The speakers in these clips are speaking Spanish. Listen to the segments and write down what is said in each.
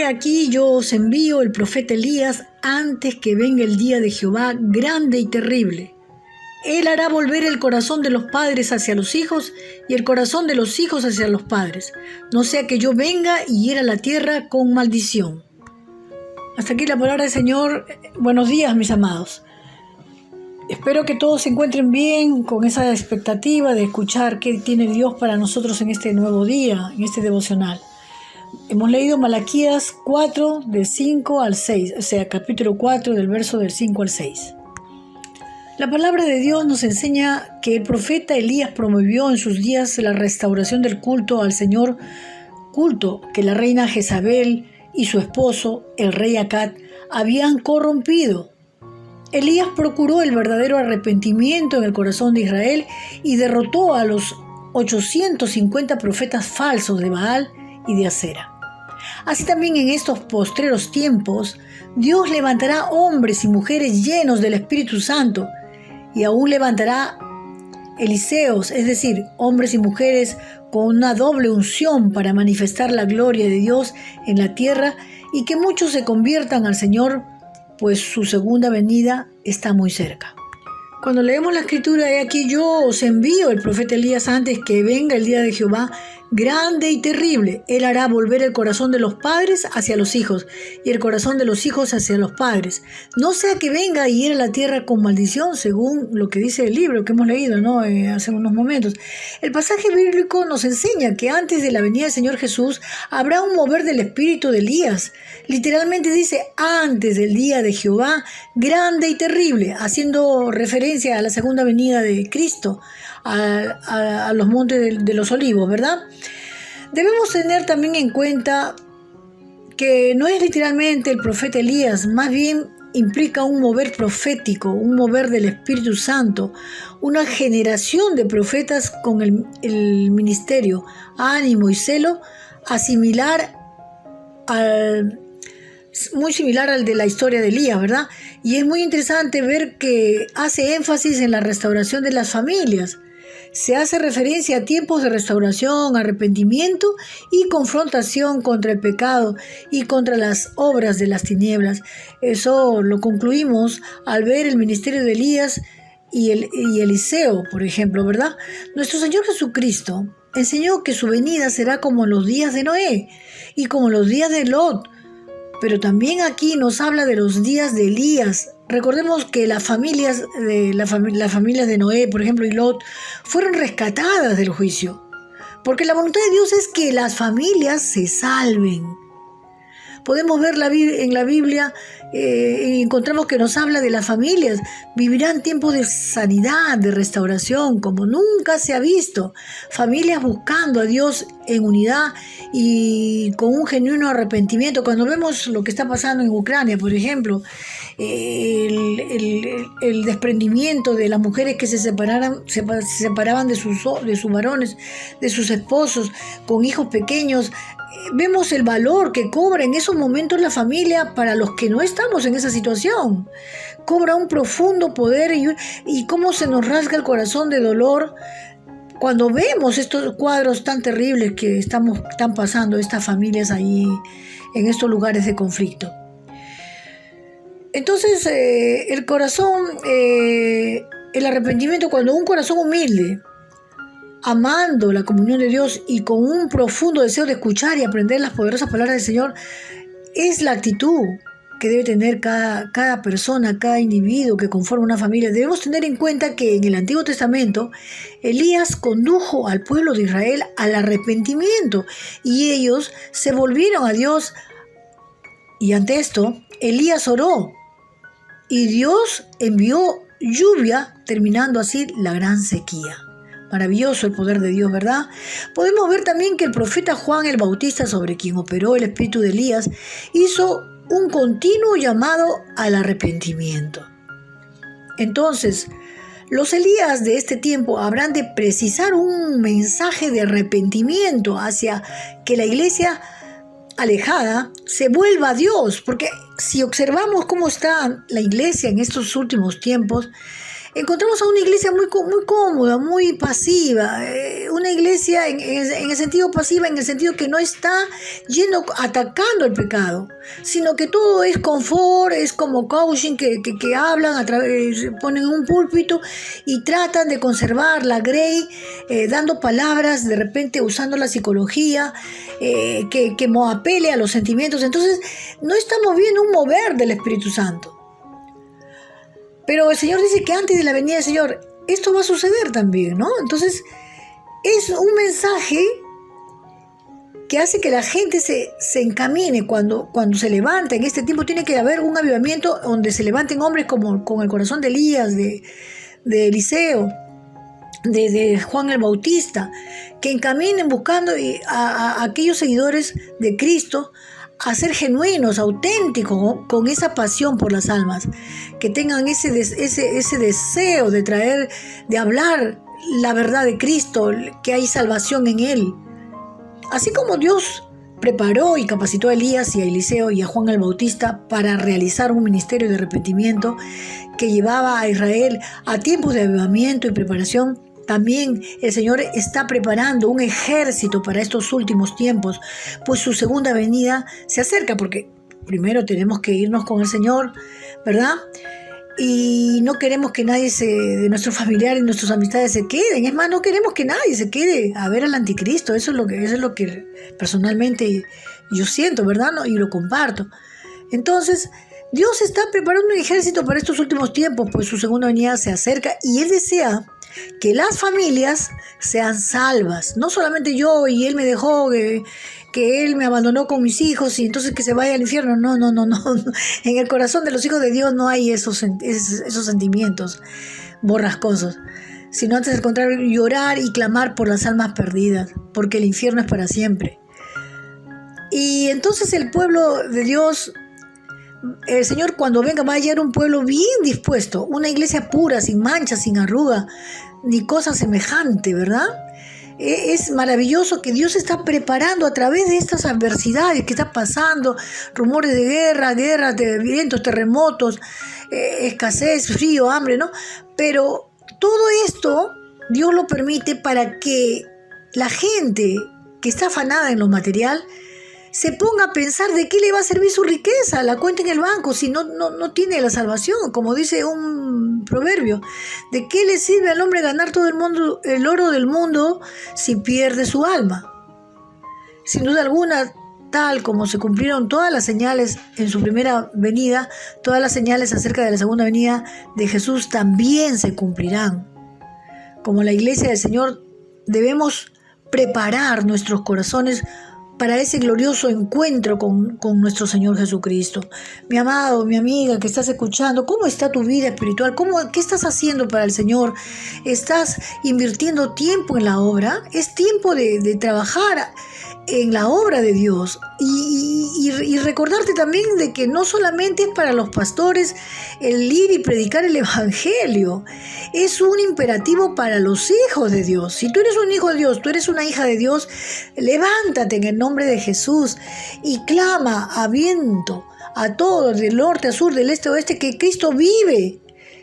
aquí yo os envío el profeta Elías antes que venga el día de Jehová grande y terrible. Él hará volver el corazón de los padres hacia los hijos y el corazón de los hijos hacia los padres, no sea que yo venga y hiera la tierra con maldición. Hasta aquí la palabra del Señor. Buenos días, mis amados. Espero que todos se encuentren bien, con esa expectativa de escuchar qué tiene Dios para nosotros en este nuevo día, en este devocional. Hemos leído Malaquías 4, del 5 al 6, o sea, capítulo 4, del verso del 5 al 6. La palabra de Dios nos enseña que el profeta Elías promovió en sus días la restauración del culto al Señor, culto que la reina Jezabel y su esposo, el rey Acab, habían corrompido. Elías procuró el verdadero arrepentimiento en el corazón de Israel y derrotó a los 850 profetas falsos de Baal y de Acera. Así también en estos postreros tiempos, Dios levantará hombres y mujeres llenos del Espíritu Santo y aún levantará Eliseos, es decir, hombres y mujeres con una doble unción para manifestar la gloria de Dios en la tierra y que muchos se conviertan al Señor, pues su segunda venida está muy cerca. Cuando leemos la escritura, he aquí yo os envío el profeta Elías antes que venga el día de Jehová grande y terrible. Él hará volver el corazón de los padres hacia los hijos y el corazón de los hijos hacia los padres. No sea que venga y hiera la tierra con maldición, según lo que dice el libro que hemos leído, hace unos momentos. El pasaje bíblico nos enseña que antes de la venida del Señor Jesús habrá un mover del espíritu de Elías. Literalmente dice antes del día de Jehová grande y terrible, haciendo referencia a la segunda venida de Cristo, a los montes de los olivos, ¿verdad? Debemos tener también en cuenta que no es literalmente el profeta Elías, más bien implica un mover profético, un mover del Espíritu Santo, una generación de profetas con el ministerio, ánimo y celo muy similar al de la historia de Elías, ¿verdad? Y es muy interesante ver que hace énfasis en la restauración de las familias. Se hace referencia a tiempos de restauración, arrepentimiento y confrontación contra el pecado y contra las obras de las tinieblas. Eso lo concluimos al ver el ministerio de Elías y Eliseo, por ejemplo, ¿verdad? Nuestro Señor Jesucristo enseñó que su venida será como en los días de Noé y como en los días de Lot. Pero también aquí nos habla de los días de Elías. Recordemos que las familias de Noé, por ejemplo, y Lot, fueron rescatadas del juicio. Porque la voluntad de Dios es que las familias se salven. Podemos ver en la Biblia, encontramos que nos habla de las familias. Vivirán tiempos de sanidad, de restauración, como nunca se ha visto. Familias buscando a Dios en unidad y con un genuino arrepentimiento. Cuando vemos lo que está pasando en Ucrania, por ejemplo, el desprendimiento de las mujeres que se separaban de sus varones, de sus esposos, con hijos pequeños, vemos el valor que cobra en esos momentos la familia para los que no estamos en esa situación. Cobra un profundo poder y cómo se nos rasga el corazón de dolor cuando vemos estos cuadros tan terribles que están pasando estas familias ahí en estos lugares de conflicto. Entonces, el corazón, el arrepentimiento, cuando un corazón humilde, amando la comunión de Dios y con un profundo deseo de escuchar y aprender las poderosas palabras del Señor, es la actitud que debe tener cada persona, cada individuo que conforma una familia. Debemos tener en cuenta que en el Antiguo Testamento, Elías condujo al pueblo de Israel al arrepentimiento y ellos se volvieron a Dios. Y ante esto, Elías oró y Dios envió lluvia, terminando así la gran sequía. Maravilloso el poder de Dios, ¿verdad? Podemos ver también que el profeta Juan el Bautista, sobre quien operó el espíritu de Elías, hizo un continuo llamado al arrepentimiento. Entonces, los Elías de este tiempo habrán de precisar un mensaje de arrepentimiento hacia que la iglesia alejada se vuelva a Dios, porque si observamos cómo está la iglesia en estos últimos tiempos, encontramos a una iglesia muy cómoda, muy pasiva, una iglesia en el sentido pasiva, en el sentido que no está atacando el pecado, sino que todo es confort, es como coaching que hablan, ponen un púlpito y tratan de conservar la grey, dando palabras, de repente usando la psicología, que apele a los sentimientos. Entonces no estamos viendo un mover del Espíritu Santo. Pero el Señor dice que antes de la venida del Señor, esto va a suceder también, ¿no? Entonces, es un mensaje que hace que la gente se encamine cuando se levanta. En este tiempo tiene que haber un avivamiento donde se levanten hombres como con el corazón de Elías, de Eliseo, de Juan el Bautista, que encaminen buscando a aquellos seguidores de Cristo a ser genuinos, auténticos, con esa pasión por las almas, que tengan ese deseo de traer, de hablar la verdad de Cristo, que hay salvación en Él. Así como Dios preparó y capacitó a Elías y a Eliseo y a Juan el Bautista para realizar un ministerio de arrepentimiento que llevaba a Israel a tiempos de avivamiento y preparación, también el Señor está preparando un ejército para estos últimos tiempos, pues su segunda venida se acerca, porque primero tenemos que irnos con el Señor, ¿verdad? Y no queremos que nadie de nuestros familiares y nuestras amistades se queden. Es más, no queremos que nadie se quede a ver al anticristo. Eso es lo que personalmente yo siento, ¿verdad? Y lo comparto. Entonces, Dios está preparando un ejército para estos últimos tiempos, pues su segunda venida se acerca y Él desea que las familias sean salvas. No solamente yo y Él me dejó, que Él me abandonó con mis hijos y entonces que se vaya al infierno. No. En el corazón de los hijos de Dios no hay esos sentimientos borrascosos, sino antes al contrario, llorar y clamar por las almas perdidas, porque el infierno es para siempre. Y entonces el pueblo de Dios, el Señor cuando venga va a hallar un pueblo bien dispuesto, una iglesia pura, sin mancha, sin arruga, ni cosa semejante, ¿verdad? Es maravilloso que Dios está preparando a través de estas adversidades que está pasando, rumores de guerras de vientos, terremotos, escasez, frío, hambre, ¿no? Pero todo esto Dios lo permite para que la gente que está afanada en lo material se ponga a pensar de qué le va a servir su riqueza, la cuenta en el banco, si no tiene la salvación, como dice un proverbio. ¿De qué le sirve al hombre ganar todo el oro del mundo si pierde su alma? Sin duda alguna, tal como se cumplieron todas las señales en su primera venida, todas las señales acerca de la segunda venida de Jesús también se cumplirán. Como la iglesia del Señor, debemos preparar nuestros corazones para ese glorioso encuentro con nuestro Señor Jesucristo. Mi amado, mi amiga que estás escuchando, ¿cómo está tu vida espiritual? ¿Qué estás haciendo para el Señor? ¿Estás invirtiendo tiempo en la obra? Es tiempo de trabajar en la obra de Dios y recordarte también de que no solamente es para los pastores el ir y predicar el evangelio, es un imperativo para los hijos de Dios. Si tú eres un hijo de Dios, tú eres una hija de Dios, levántate en el nombre de Jesús y clama a viento, a todos, del norte a sur, del este a oeste, que Cristo vive,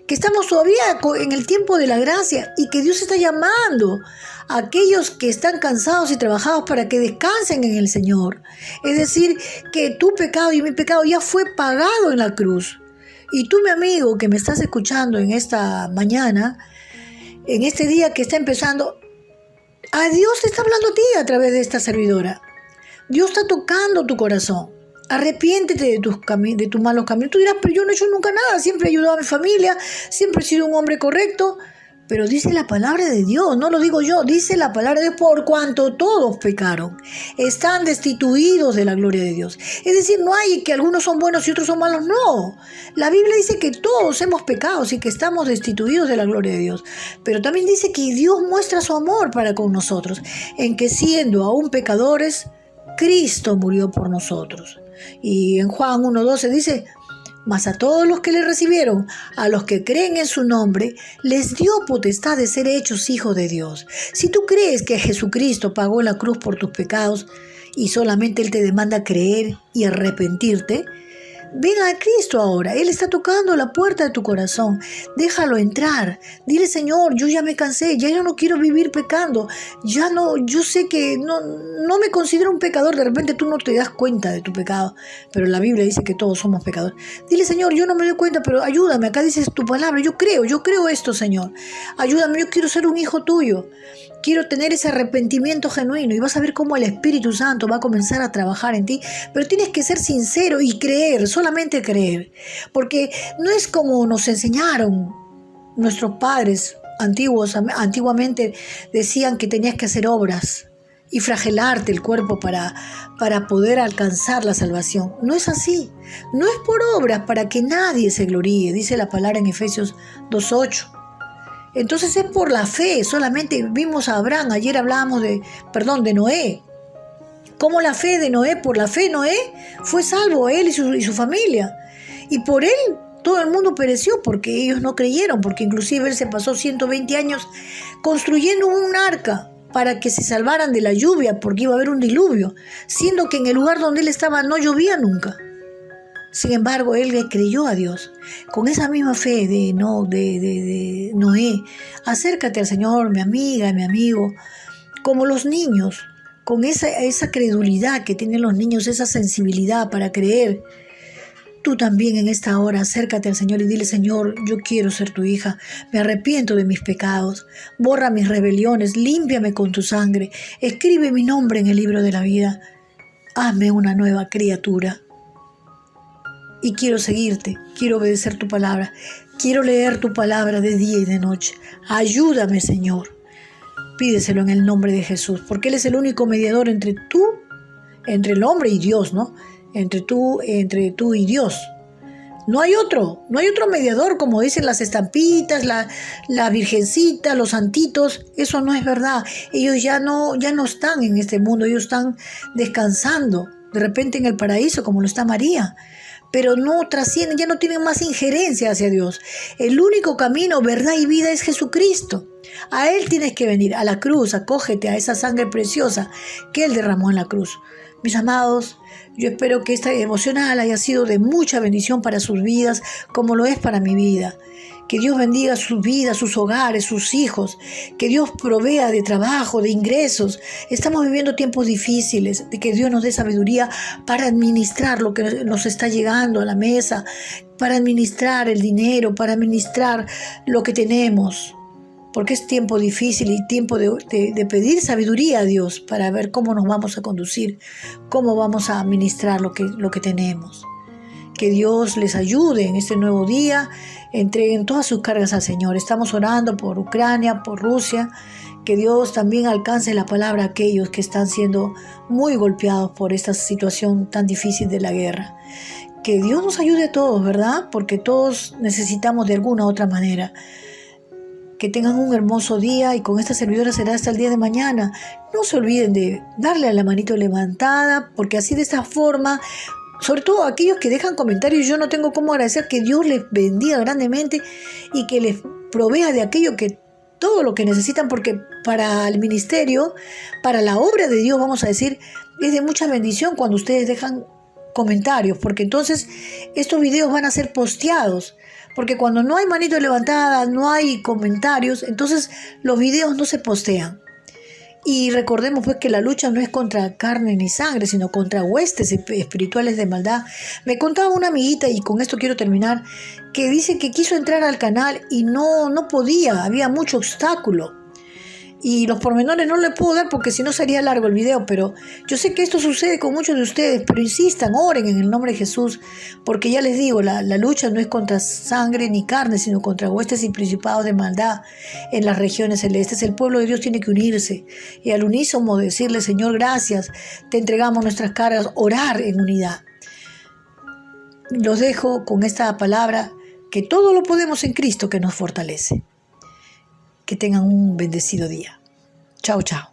que estamos todavía en el tiempo de la gracia y que Dios está llamando a aquellos que están cansados y trabajados para que descansen en el Señor. Es decir, que tu pecado y mi pecado ya fue pagado en la cruz. Y tú, mi amigo, que me estás escuchando en esta mañana, en este día que está empezando, a Dios te está hablando a ti a través de esta servidora. Dios está tocando tu corazón. Arrepiéntete de tus malos caminos. Tú dirás, pero yo no he hecho nunca nada. Siempre he ayudado a mi familia. Siempre he sido un hombre correcto. Pero dice la palabra de Dios, no lo digo yo, dice la palabra de Dios, por cuanto todos pecaron, están destituidos de la gloria de Dios. Es decir, no hay que algunos son buenos y otros son malos, no. La Biblia dice que todos hemos pecado y que estamos destituidos de la gloria de Dios. Pero también dice que Dios muestra su amor para con nosotros, en que siendo aún pecadores, Cristo murió por nosotros. Y en Juan 1:12 dice: mas a todos los que le recibieron, a los que creen en su nombre, les dio potestad de ser hechos hijos de Dios. Si tú crees que Jesucristo pagó en la cruz por tus pecados y solamente Él te demanda creer y arrepentirte, Ven a Cristo ahora. Él está tocando la puerta de tu corazón. Déjalo entrar. Dile, Señor, yo ya me cansé. Ya yo no quiero vivir pecando. Ya no, yo sé que no me considero un pecador. De repente tú no te das cuenta de tu pecado. Pero la Biblia dice que todos somos pecadores. Dile, Señor, yo no me doy cuenta, pero ayúdame. Acá dices tu palabra. Yo creo esto, Señor. Ayúdame, yo quiero ser un hijo tuyo. Quiero tener ese arrepentimiento genuino y vas a ver cómo el Espíritu Santo va a comenzar a trabajar en ti. Pero tienes que ser sincero y creer, solamente creer. Porque no es como nos enseñaron nuestros padres antiguamente decían que tenías que hacer obras y flagelarte el cuerpo para poder alcanzar la salvación. No es así. No es por obras para que nadie se gloríe, dice la palabra en Efesios 2:8. Entonces es por la fe. Solamente vimos a Abraham, ayer hablábamos de Noé. Cómo la fe de Noé, por la fe Noé fue salvo, él y su familia. Y por él todo el mundo pereció porque ellos no creyeron, porque inclusive él se pasó 120 años construyendo un arca para que se salvaran de la lluvia, porque iba a haber un diluvio, siendo que en el lugar donde él estaba no llovía nunca. Sin embargo, él le creyó a Dios. Con esa misma fe de Noé, acércate al Señor, mi amiga, mi amigo, como los niños, con esa credulidad que tienen los niños, esa sensibilidad para creer. Tú también en esta hora acércate al Señor y dile, Señor, yo quiero ser tu hija, me arrepiento de mis pecados, borra mis rebeliones, límpiame con tu sangre, escribe mi nombre en el libro de la vida, hazme una nueva criatura. Y quiero seguirte, quiero obedecer tu palabra, quiero leer tu palabra de día y de noche. Ayúdame, Señor. Pídeselo en el nombre de Jesús, porque Él es el único mediador entre el hombre y Dios, ¿no? Entre tú y Dios. No hay otro mediador, como dicen las estampitas, la virgencita, los santitos. Eso no es verdad. Ellos ya no están en este mundo, ellos están descansando, de repente en el paraíso, como lo está María. Pero no trascienden, ya no tienen más injerencia hacia Dios. El único camino, verdad y vida es Jesucristo. A Él tienes que venir, a la cruz, acógete a esa sangre preciosa que Él derramó en la cruz. Mis amados, yo espero que esta devocional haya sido de mucha bendición para sus vidas, como lo es para mi vida. Que Dios bendiga sus vidas, sus hogares, sus hijos. Que Dios provea de trabajo, de ingresos. Estamos viviendo tiempos difíciles. De que Dios nos dé sabiduría para administrar lo que nos está llegando a la mesa. Para administrar el dinero, para administrar lo que tenemos. Porque es tiempo difícil y tiempo de pedir sabiduría a Dios para ver cómo nos vamos a conducir, cómo vamos a administrar lo que tenemos. Que Dios les ayude en este nuevo día, entreguen todas sus cargas al Señor. Estamos orando por Ucrania, por Rusia. Que Dios también alcance la palabra a aquellos que están siendo muy golpeados por esta situación tan difícil de la guerra. Que Dios nos ayude a todos, ¿verdad? Porque todos necesitamos de alguna u otra manera. Que tengan un hermoso día y con esta servidora será hasta el día de mañana. No se olviden de darle a la manito levantada, porque así de esta forma, sobre todo aquellos que dejan comentarios, yo no tengo cómo agradecer. Que Dios les bendiga grandemente y que les provea de todo lo que necesitan, porque para el ministerio, para la obra de Dios, vamos a decir, es de mucha bendición cuando ustedes dejan comentarios, porque entonces estos videos van a ser posteados. Porque cuando no hay manito levantada, no hay comentarios, entonces los videos no se postean. Y recordemos pues que la lucha no es contra carne ni sangre, sino contra huestes espirituales de maldad. Me contaba una amiguita, y con esto quiero terminar, que dice que quiso entrar al canal y no podía, había mucho obstáculo. Y los pormenores no le puedo dar porque si no sería largo el video, pero yo sé que esto sucede con muchos de ustedes, pero insistan, oren en el nombre de Jesús, porque ya les digo, la lucha no es contra sangre ni carne, sino contra huestes y principados de maldad en las regiones celestes. El pueblo de Dios tiene que unirse y al unísono decirle, Señor, gracias, te entregamos nuestras cargas, orar en unidad. Los dejo con esta palabra, que todo lo podemos en Cristo que nos fortalece. Que tengan un bendecido día. Chao, chao.